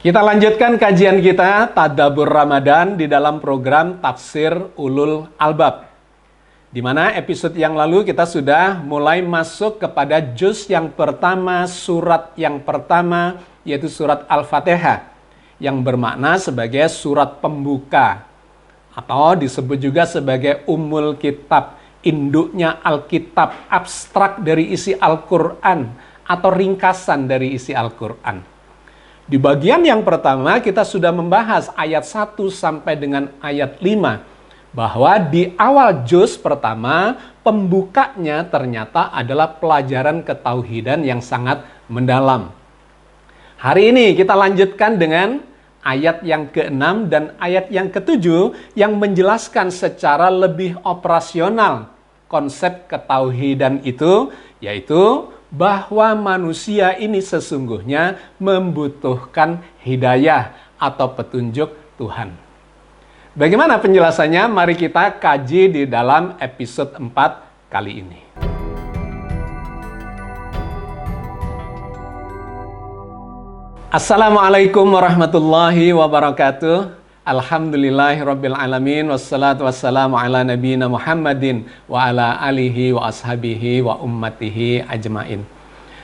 Kita lanjutkan kajian kita Tadabbur Ramadan di dalam program Tafsir Ulul Albab. Di mana episode yang lalu kita sudah mulai masuk kepada juz yang pertama, surat yang pertama, yaitu surat Al-Fatihah, yang bermakna sebagai surat pembuka, atau disebut juga sebagai Ummul Kitab, induknya Alkitab, abstrak dari isi Al-Quran, atau ringkasan dari isi Al-Quran. Di bagian yang pertama kita sudah membahas ayat 1 sampai dengan ayat 5, bahwa di awal juz pertama, pembukanya ternyata adalah pelajaran ketauhidan yang sangat mendalam. Hari ini kita lanjutkan dengan ayat yang ke-6 dan ayat yang ke-7 yang menjelaskan secara lebih operasional konsep ketauhidan itu, yaitu bahwa manusia ini sesungguhnya membutuhkan hidayah atau petunjuk Tuhan. Bagaimana penjelasannya? Mari kita kaji di dalam episode 4 kali ini. Assalamualaikum warahmatullahi wabarakatuh. Alhamdulillahirrabbilalamin. Wassalatu wassalamu ala nabiyina Muhammadin wa ala alihi wa ashabihi wa ummatihi ajmain.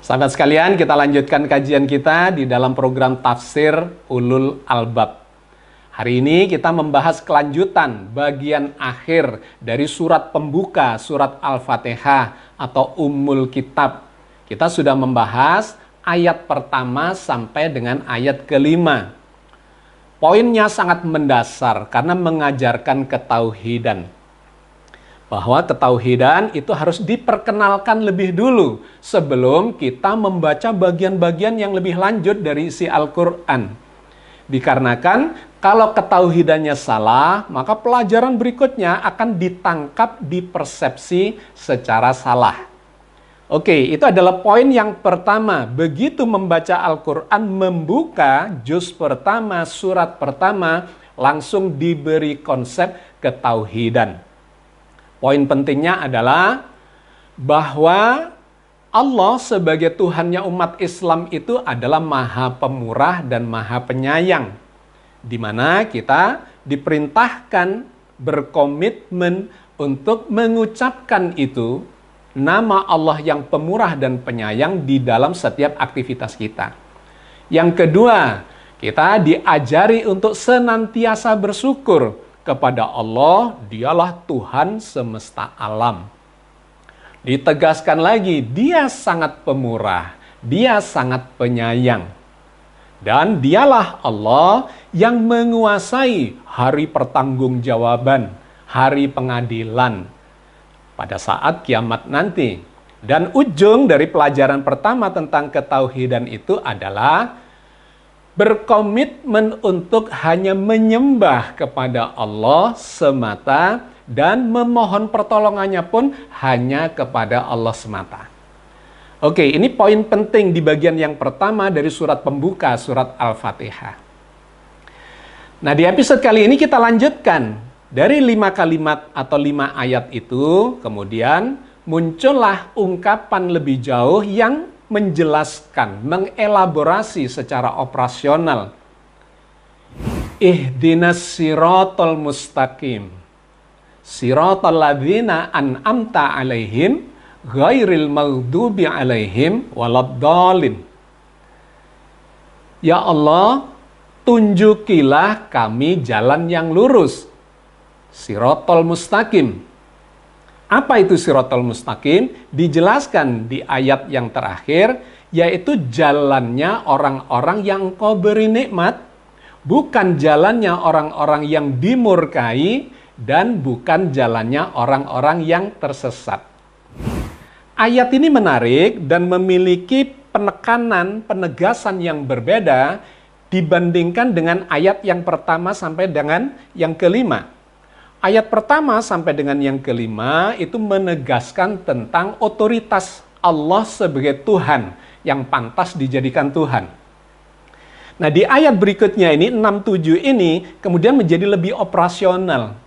Sahabat sekalian, kita lanjutkan kajian kita di dalam program Tafsir Ulul Albab. Hari ini kita membahas kelanjutan bagian akhir dari surat pembuka, surat Al-Fatihah atau Ummul Kitab. Kita sudah membahas ayat pertama sampai dengan ayat ke-5. Poinnya sangat mendasar karena mengajarkan ketauhidan. Bahwa ketauhidan itu harus diperkenalkan lebih dulu sebelum kita membaca bagian-bagian yang lebih lanjut dari isi Al-Quran. Dikarenakan kalau ketauhidannya salah, maka pelajaran berikutnya akan ditangkap, dipersepsi secara salah. Oke, itu adalah poin yang pertama. Begitu membaca Al-Quran, membuka juz pertama, surat pertama, langsung diberi konsep ketauhidan. Poin pentingnya adalah bahwa Allah sebagai Tuhannya umat Islam itu adalah Maha Pemurah dan Maha Penyayang, di mana kita diperintahkan berkomitmen untuk mengucapkan itu, nama Allah yang pemurah dan penyayang di dalam setiap aktivitas kita. Yang kedua, kita diajari untuk senantiasa bersyukur kepada Allah, dialah Tuhan semesta alam. Ditegaskan lagi, dia sangat pemurah, dia sangat penyayang. Dan dialah Allah yang menguasai hari pertanggungjawaban, hari pengadilan pada saat kiamat nanti. Dan ujung dari pelajaran pertama tentang ketauhidan itu adalah berkomitmen untuk hanya menyembah kepada Allah semata dan memohon pertolongannya pun hanya kepada Allah semata. Oke, ini poin penting di bagian yang pertama dari surat pembuka, surat Al-Fatihah. Nah, di episode kali ini kita lanjutkan. Dari 5 kalimat atau 5 ayat itu, kemudian muncullah ungkapan lebih jauh yang menjelaskan, mengelaborasi secara operasional. Ihdinas siratal mustaqim. Siratal ladzina an'amta alaihim ghairil maghdubi alaihim waladdallin. Ya Allah, tunjukilah kami jalan yang lurus. Siratal mustaqim. Apa itu siratal mustaqim? Dijelaskan di ayat yang terakhir, yaitu jalannya orang-orang yang Engkau beri nikmat, bukan jalannya orang-orang yang dimurkai, dan bukan jalannya orang-orang yang tersesat. Ayat ini menarik dan memiliki penekanan, penegasan yang berbeda dibandingkan dengan ayat yang pertama sampai dengan yang kelima. Ayat pertama sampai dengan yang kelima itu menegaskan tentang otoritas Allah sebagai Tuhan yang pantas dijadikan Tuhan. Nah, di ayat berikutnya ini, 6-7 ini, kemudian menjadi lebih operasional.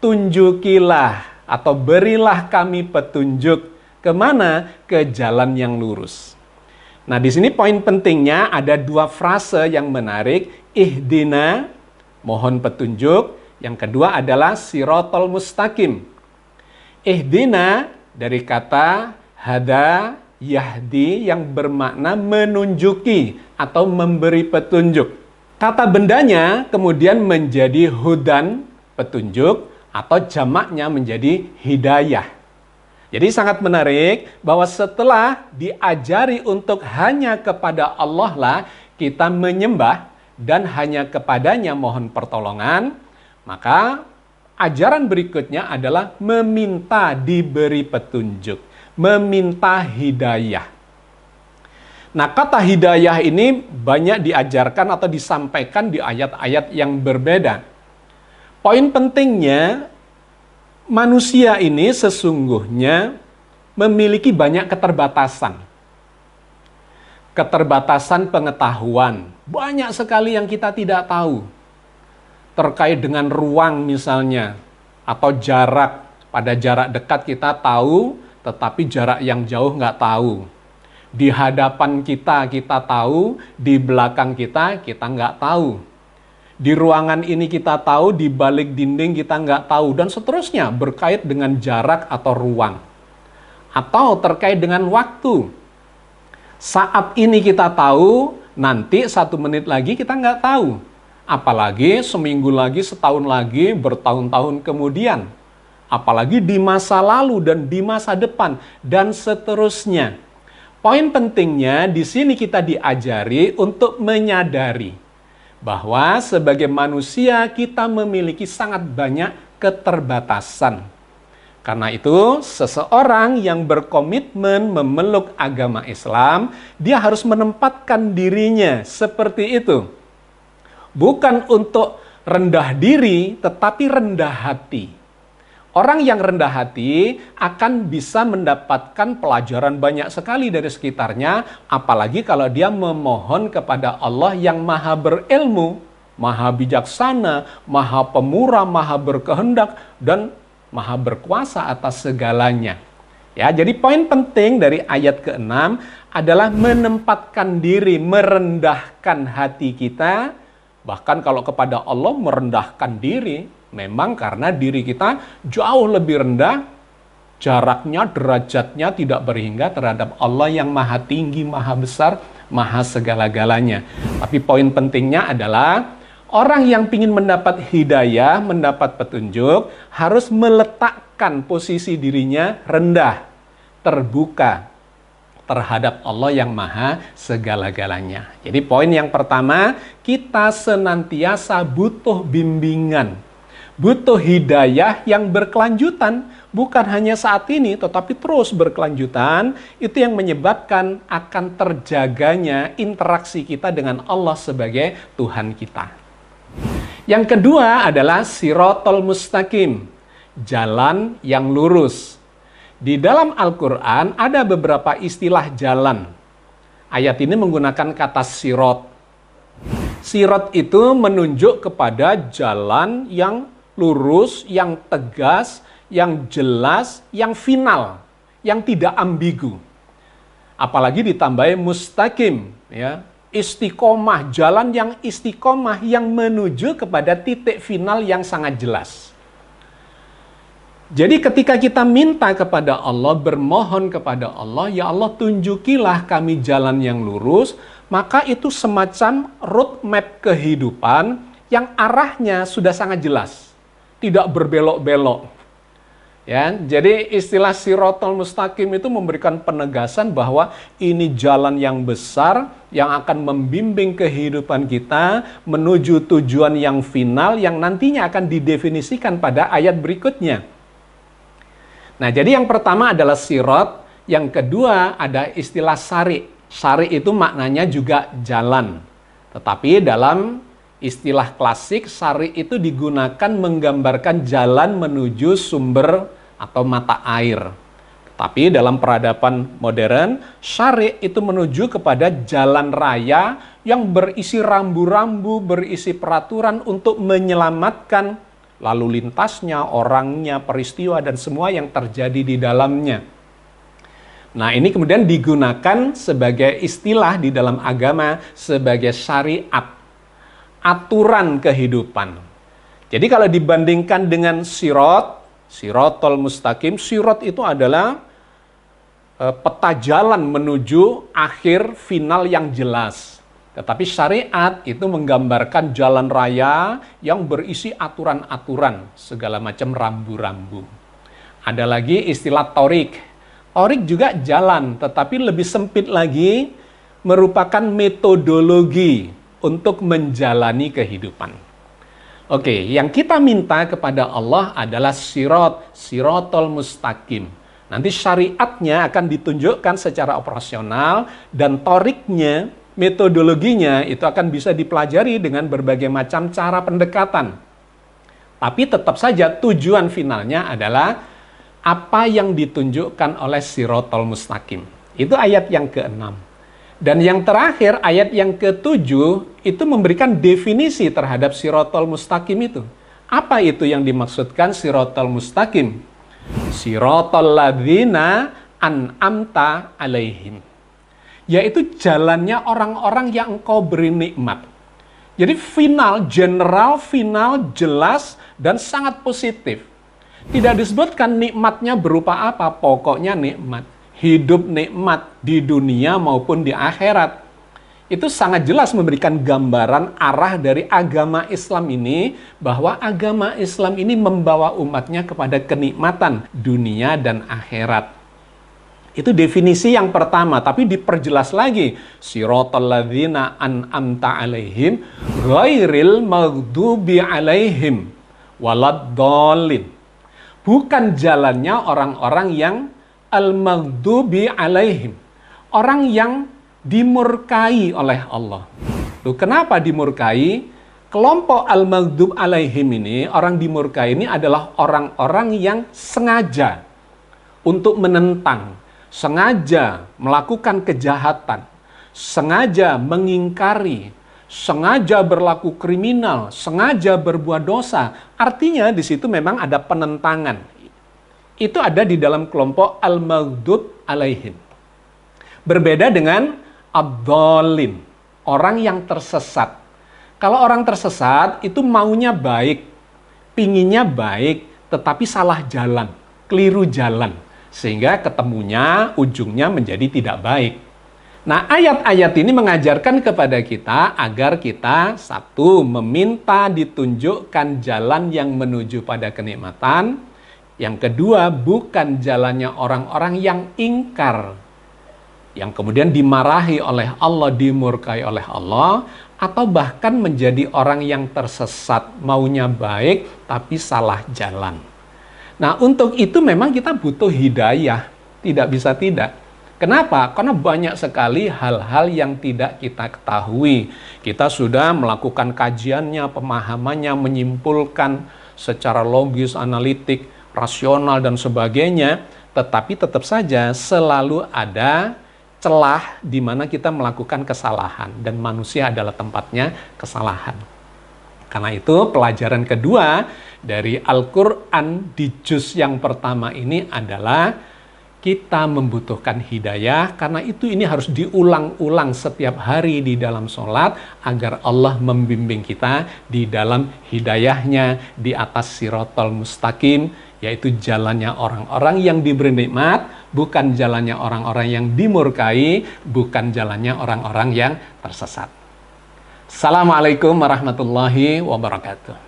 Tunjukilah atau berilah kami petunjuk kemana? Ke jalan yang lurus. Nah, di sini poin pentingnya ada dua frase yang menarik. Ihdina, mohon petunjuk. Yang kedua adalah sirotol mustaqim. Ihdina dari kata hada yahdi yang bermakna menunjuki atau memberi petunjuk. Kata bendanya kemudian menjadi hudan, petunjuk, atau jamaknya menjadi hidayah. Jadi sangat menarik bahwa setelah diajari untuk hanya kepada Allah lah kita menyembah dan hanya kepadanya mohon pertolongan, maka ajaran berikutnya adalah meminta diberi petunjuk, meminta hidayah. Nah, kata hidayah ini banyak diajarkan atau disampaikan di ayat-ayat yang berbeda. Poin pentingnya, manusia ini sesungguhnya memiliki banyak keterbatasan. Keterbatasan pengetahuan. Banyak sekali yang kita tidak tahu. Terkait dengan ruang misalnya, atau jarak. Pada jarak dekat kita tahu, tetapi jarak yang jauh nggak tahu. Di hadapan kita tahu, di belakang kita nggak tahu. Di ruangan ini kita tahu, di balik dinding kita nggak tahu, dan seterusnya berkait dengan jarak atau ruang. Atau terkait dengan waktu. Saat ini kita tahu, nanti 1 menit lagi kita nggak tahu. Apalagi seminggu lagi, setahun lagi, bertahun-tahun kemudian. Apalagi di masa lalu dan di masa depan, dan seterusnya. Poin pentingnya di sini kita diajari untuk menyadari bahwa sebagai manusia kita memiliki sangat banyak keterbatasan. Karena itu, seseorang yang berkomitmen memeluk agama Islam, dia harus menempatkan dirinya seperti itu. Bukan untuk rendah diri, tetapi rendah hati. Orang yang rendah hati akan bisa mendapatkan pelajaran banyak sekali dari sekitarnya, apalagi kalau dia memohon kepada Allah yang maha berilmu, maha bijaksana, maha pemurah, maha berkehendak, dan maha berkuasa atas segalanya. Ya, jadi poin penting dari ayat ke-6 adalah menempatkan diri, merendahkan hati kita, bahkan kalau kepada Allah merendahkan diri, memang karena diri kita jauh lebih rendah, jaraknya, derajatnya tidak berhingga terhadap Allah yang maha tinggi, maha besar, maha segala-galanya. Tapi poin pentingnya adalah orang yang ingin mendapat hidayah, mendapat petunjuk, harus meletakkan posisi dirinya rendah, terbuka terhadap Allah yang maha segala-galanya. Jadi poin yang pertama, kita senantiasa butuh bimbingan. Butuh hidayah yang berkelanjutan, bukan hanya saat ini, tetapi terus berkelanjutan. Itu yang menyebabkan akan terjaganya interaksi kita dengan Allah sebagai Tuhan kita. Yang kedua adalah sirotol mustaqim, jalan yang lurus. Di dalam Al-Quran ada beberapa istilah jalan. Ayat ini menggunakan kata sirot. Sirot itu menunjuk kepada jalan yang lurus, yang tegas, yang jelas, yang final, yang tidak ambigu. Apalagi ditambahi mustaqim, ya, istiqomah, jalan yang istiqomah yang menuju kepada titik final yang sangat jelas. Jadi ketika kita minta kepada Allah, bermohon kepada Allah, ya Allah tunjukilah kami jalan yang lurus, maka itu semacam roadmap kehidupan yang arahnya sudah sangat jelas. Tidak berbelok-belok. Ya, jadi istilah sirotol mustaqim itu memberikan penegasan bahwa ini jalan yang besar yang akan membimbing kehidupan kita menuju tujuan yang final yang nantinya akan didefinisikan pada ayat berikutnya. Nah, jadi yang pertama adalah sirot, yang kedua ada istilah sari. Sari itu maknanya juga jalan. Tetapi dalam istilah klasik, sari itu digunakan menggambarkan jalan menuju sumber atau mata air. Tapi dalam peradaban modern, sari itu menuju kepada jalan raya yang berisi rambu-rambu, berisi peraturan untuk menyelamatkan lalu lintasnya, orangnya, peristiwa, dan semua yang terjadi di dalamnya. Nah, ini kemudian digunakan sebagai istilah di dalam agama sebagai syariat, aturan kehidupan. Jadi kalau dibandingkan dengan sirotol mustaqim, sirot itu adalah peta jalan menuju akhir final yang jelas. Tetapi syariat itu menggambarkan jalan raya yang berisi aturan-aturan, segala macam rambu-rambu. Ada lagi istilah torik. Torik juga jalan, tetapi lebih sempit lagi, merupakan metodologi untuk menjalani kehidupan. Oke, yang kita minta kepada Allah adalah sirotol mustaqim. Nanti syariatnya akan ditunjukkan secara operasional, dan toriknya, metodologinya itu akan bisa dipelajari dengan berbagai macam cara pendekatan. Tapi tetap saja tujuan finalnya adalah apa yang ditunjukkan oleh sirotol mustaqim. Itu ayat yang ke-6. Dan yang terakhir, ayat yang ke-7, itu memberikan definisi terhadap sirotol mustaqim itu. Apa itu yang dimaksudkan sirotol mustaqim? Sirotol ladzina an'amta alaihim. Yaitu jalannya orang-orang yang engkau beri nikmat. Jadi final, general, final, jelas, dan sangat positif. Tidak disebutkan nikmatnya berupa apa, pokoknya nikmat. Hidup nikmat di dunia maupun di akhirat. Itu sangat jelas memberikan gambaran arah dari agama Islam ini, bahwa agama Islam ini membawa umatnya kepada kenikmatan dunia dan akhirat. Itu definisi yang pertama, tapi diperjelas lagi. Siratal ladzina an'amta alaihim ghairil maghdubi alaihim waladdallin. Bukan jalannya orang-orang yang al-maghdubi alaihim. Orang yang dimurkai oleh Allah. Tuh, kenapa dimurkai? Kelompok al-maghdub alaihim ini, orang dimurkai ini adalah orang-orang yang sengaja untuk menentang, sengaja melakukan kejahatan, sengaja mengingkari, sengaja berlaku kriminal, sengaja berbuat dosa. Artinya di situ memang ada penentangan. Itu ada di dalam kelompok al-maghdub alaihim. Berbeda dengan ad-dallin, orang yang tersesat. Kalau orang tersesat itu maunya baik, pinginnya baik, tetapi salah jalan, keliru jalan, sehingga ketemunya ujungnya menjadi tidak baik. Nah, ayat-ayat ini mengajarkan kepada kita agar kita, satu, meminta ditunjukkan jalan yang menuju pada kenikmatan. Yang kedua, bukan jalannya orang-orang yang ingkar, yang kemudian dimarahi oleh Allah, dimurkai oleh Allah, atau bahkan menjadi orang yang tersesat, maunya baik, tapi salah jalan. Nah, untuk itu memang kita butuh hidayah, tidak bisa tidak. Kenapa? Karena banyak sekali hal-hal yang tidak kita ketahui. Kita sudah melakukan kajiannya, pemahamannya, menyimpulkan secara logis, analitik, rasional, dan sebagainya, tetapi tetap saja selalu ada celah di mana kita melakukan kesalahan, dan manusia adalah tempatnya kesalahan. Karena itu pelajaran kedua dari Al-Quran di juz yang pertama ini adalah kita membutuhkan hidayah, karena itu ini harus diulang-ulang setiap hari di dalam sholat agar Allah membimbing kita di dalam hidayahnya di atas sirotol mustaqim, yaitu jalannya orang-orang yang diberi nikmat, bukan jalannya orang-orang yang dimurkai, bukan jalannya orang-orang yang tersesat. Assalamualaikum warahmatullahi wabarakatuh.